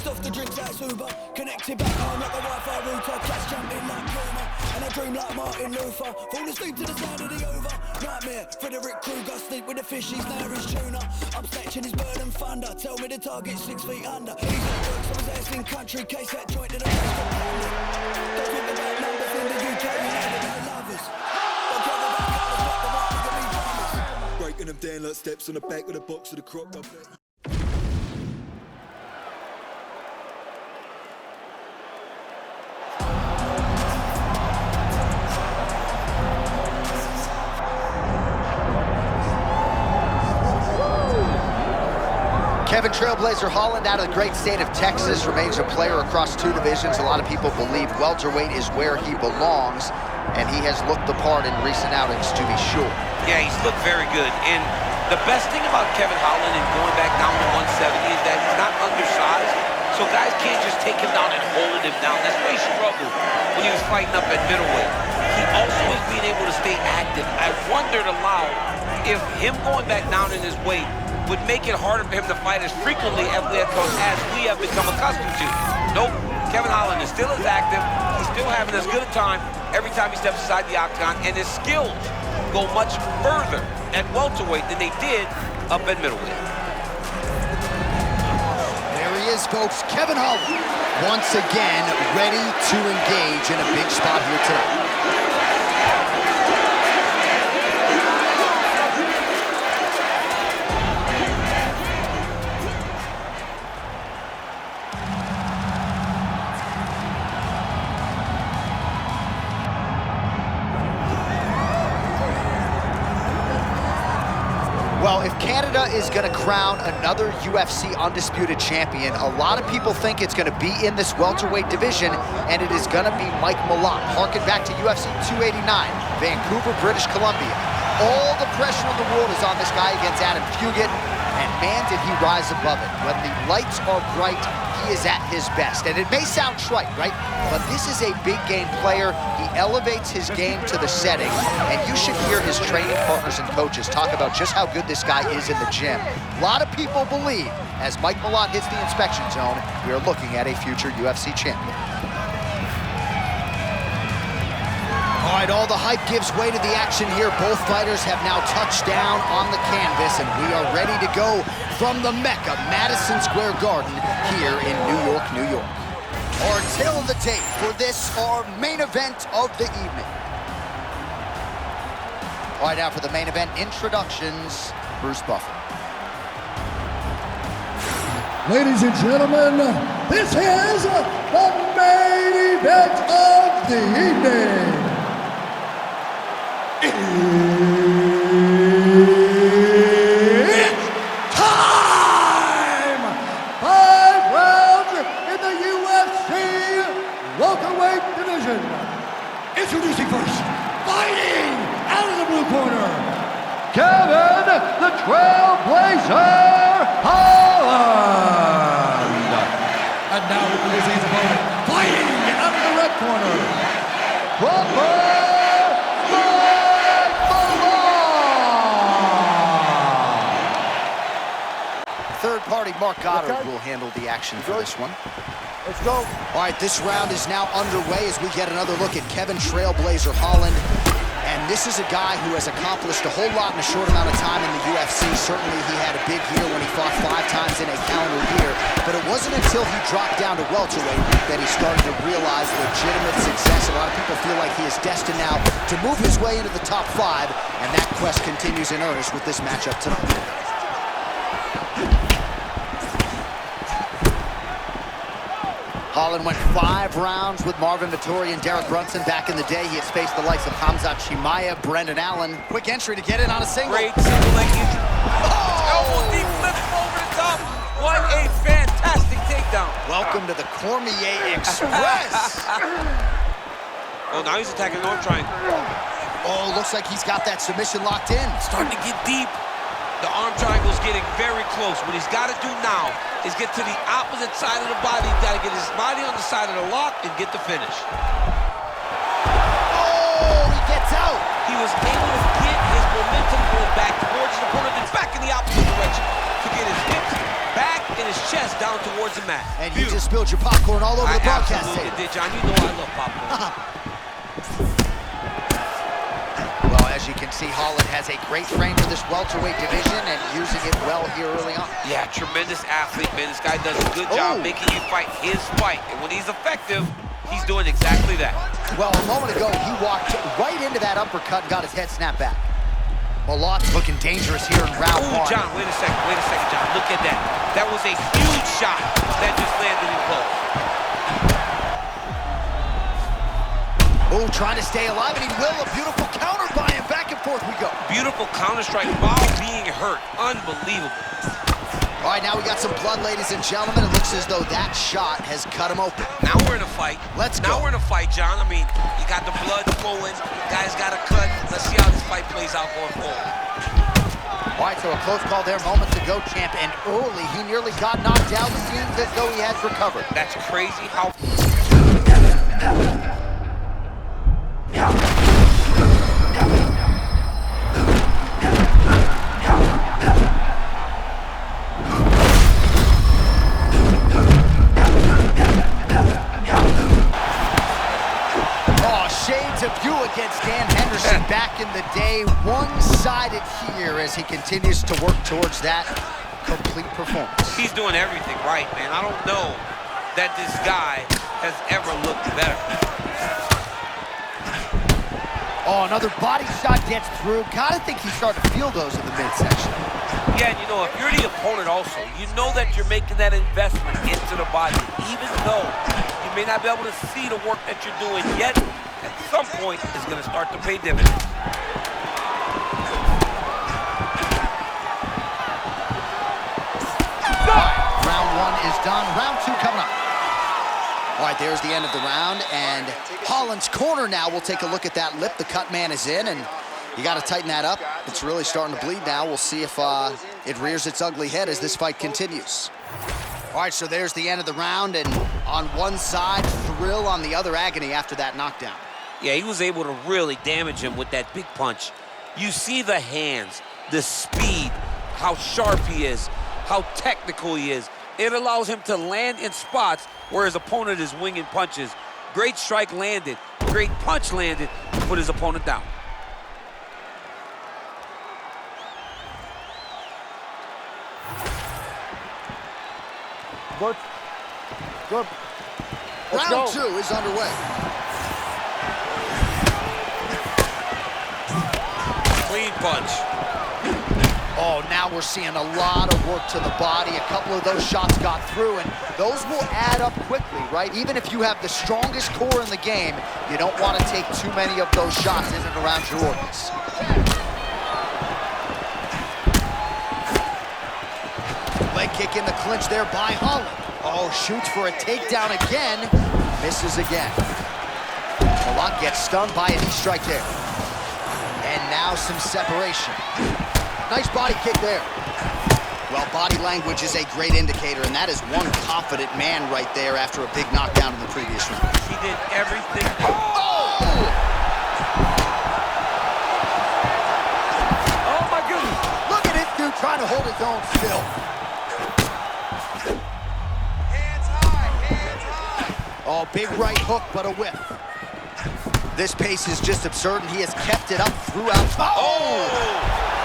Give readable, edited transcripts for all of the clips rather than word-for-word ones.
off the drinks like Uber. Connected back home like a Wi-Fi router. Cash jumping like Puma. And I dream like Martin Luther. Fall asleep to the sound of the over. Nightmare, Frederick Krueger. Sleep with the fish, he's now his tuna. I'm snatching his bird and thunder. Tell me the target 6 feet under. He's at work, so I was asking country. Case that joint in the rest of London. Don't talk about numbers in the UK. You know that no lovers. Don't care about colours, but the right to be drummers. Breaking them down like steps on the back of the box of the croc. Kevin Trailblazer Holland out of the great state of Texas remains a player across 2 divisions. A lot of people believe welterweight is where he belongs, and he has looked the part in recent outings, to be sure. Yeah, he's looked very good. And the best thing about Kevin Holland and going back down to 170 is that he's not undersized, so guys can't just take him down and hold him down. That's why he struggled when he was fighting up at middleweight. He also is being able to stay active. I wondered aloud if him going back down in his weight would make it harder for him to fight as frequently as we have become accustomed to. Nope, Kevin Holland is still as active. He's still having as good a time every time he steps inside the octagon, and his skills go much further at welterweight than they did up at middleweight. There he is, folks, Kevin Holland, once again ready to engage in a big spot here tonight. Well, if Canada is going to crown another UFC undisputed champion, a lot of people think it's going to be in this welterweight division, and it is going to be Mike Malmott. Harken back to UFC 289, Vancouver, British Columbia. All the pressure in the world is on this guy against Adam Fugit, and man, did he rise above it. When the lights are bright, he is at his best. And it may sound trite, right? But this is a big game player. He elevates his game to the setting, and you should hear his training partners and coaches talk about just how good this guy is in the gym. A lot of people believe, as Mike Malmott hits the inspection zone, we are looking at a future UFC champion. All right, all the hype gives way to the action here. Both fighters have now touched down on the canvas, and we are ready to go from the Mecca, Madison Square Garden, here in New York, New York. Our tale of the tape for this, our main event of the evening. All right, now for the main event introductions, Bruce Buffer. Ladies and gentlemen, this is the main event of the evening. It's time! 5 rounds in the UFC welterweight division. Introducing first, fighting out of the blue corner, Kevin the Trailblazer Holland. And now introducing his opponent, fighting out of the red corner, Third-party Mark Goddard will handle the action for this one. Let's go. All right, this round is now underway as we get another look at Kevin Trailblazer Holland. And this is a guy who has accomplished a whole lot in a short amount of time in the UFC. Certainly he had a big year when he fought 5 times in a calendar year. But it wasn't until he dropped down to welterweight that he started to realize legitimate success. A lot of people feel like he is destined now to move his way into the top 5. And that quest continues in earnest with this matchup tonight. Holland went 5 rounds with Marvin Vettori and Derek Brunson back in the day. He has faced the likes of Hamzat Chimaev, Brendan Allen. Quick entry to get in on a single. Great single leg entry. Elbow deep, lift over the top. What a fantastic takedown. Welcome to the Cormier Express. Oh, now he's attacking the arm triangle. Oh, looks like he's got that submission locked in. Starting to get deep. The arm triangle's getting very close. What he's got to do now is get to the opposite side of the body. He's got to get his body on the side of the lock and get the finish. Oh, he gets out. He was able to get his momentum going back towards his opponent and back in the opposite direction to get his hips back and his chest down towards the mat. And you just spilled your popcorn all over the broadcast absolutely table. did, John. You know I love popcorn. Well, as you can see, Holland has a great frame for this welterweight division and using it well here early on. Yeah, tremendous athlete, man. This guy does a good job making you fight his fight. And when he's effective, he's doing exactly that. Well, a moment ago, he walked right into that uppercut and got his head snapped back. Malmott's looking dangerous here in round one. John, wait a second, John. Look at that. That was a huge shot that just landed in close. Oh, trying to stay alive, and he will. A beautiful counter by him. Back and forth we go. Beautiful counter strike while being hurt. Unbelievable. All right, now we got some blood, ladies and gentlemen. It looks as though that shot has cut him open. Now we're in a fight. Let's go. Now we're in a fight, John. I mean, you got the blood flowing. Guy's got a cut. Let's see how this fight plays out going forward. All right, so a close call there moments ago, champ. And early, he nearly got knocked out. It seems as though he has recovered. That's crazy how... Against Dan Henderson back in the day, one-sided here as he continues to work towards that complete performance. He's doing everything right, man. I don't know that this guy has ever looked better. Oh, another body shot gets through. Gotta think he's starting to feel those in the midsection. Yeah, and you know, if you're the opponent also, you know that you're making that investment into the body, even though you may not be able to see the work that you're doing yet. At some point, it's going to start to pay dividends. Round one is done. Round two coming up. All right, there's the end of the round, and Holland's corner now. We'll take a look at that lip. The cut man is in, and you got to tighten that up. It's really starting to bleed now. We'll see if it rears its ugly head as this fight continues. All right, so there's the end of the round, and on one side, thrill, on the other, agony after that knockdown. Yeah, he was able to really damage him with that big punch. You see the hands, the speed, how sharp he is, how technical he is. It allows him to land in spots where his opponent is winging punches. Great strike landed, great punch landed to put his opponent down. Good. Good. Round two is underway. Clean punch. Oh, now we're seeing a lot of work to the body. A couple of those shots got through, and those will add up quickly, right? Even if you have the strongest core in the game, you don't want to take too many of those shots in and around your organs. Leg kick in the clinch there by Holland. Oh, shoots for a takedown again. Misses again. Malmott gets stunned by a knee strike there. And now some separation. Nice body kick there. Well, body language is a great indicator, and that is one confident man right there after a big knockdown in the previous round. He did everything. Oh! Oh, my goodness. Look at this dude trying to hold his own still. Hands high. Oh, big right hook, but a whiff. This pace is just absurd, and he has kept it up throughout. Oh!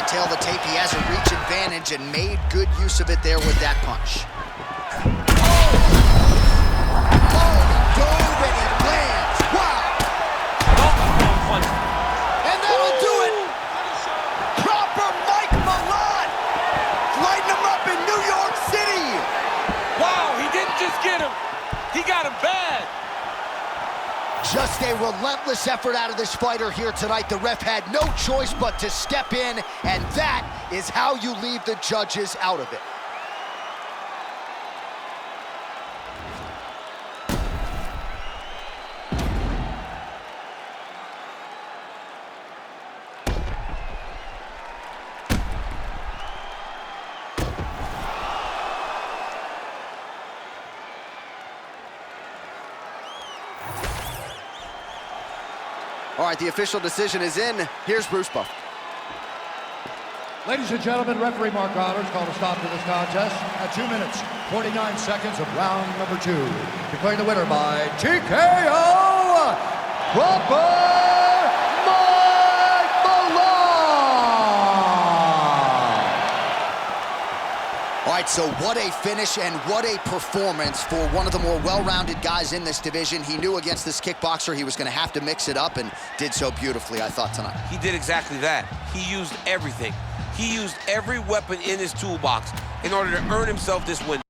Tail the tape, he has a reach advantage and made good use of it there with that punch. Oh, dove and he lands. Wow. And that'll do it. Proper Mike Malmott. Lighting him up in New York City. Wow, he didn't just get him. He got him bad. Just a relentless effort out of this fighter here tonight. The ref had no choice but to step in, and that is how you leave the judges out of it. All right, the official decision is in. Here's Bruce Buff. Ladies and gentlemen, referee Mark Honors called a stop to this contest at 2 minutes, 49 seconds of round number 2. Declaring the winner by TKO, Mike Malmott! All right, so what a finish and what a performance for one of the more well-rounded guys in this division. He knew against this kickboxer he was going to have to mix it up, and did so beautifully, I thought, tonight. He did exactly that. He used everything. He used every weapon in his toolbox in order to earn himself this win.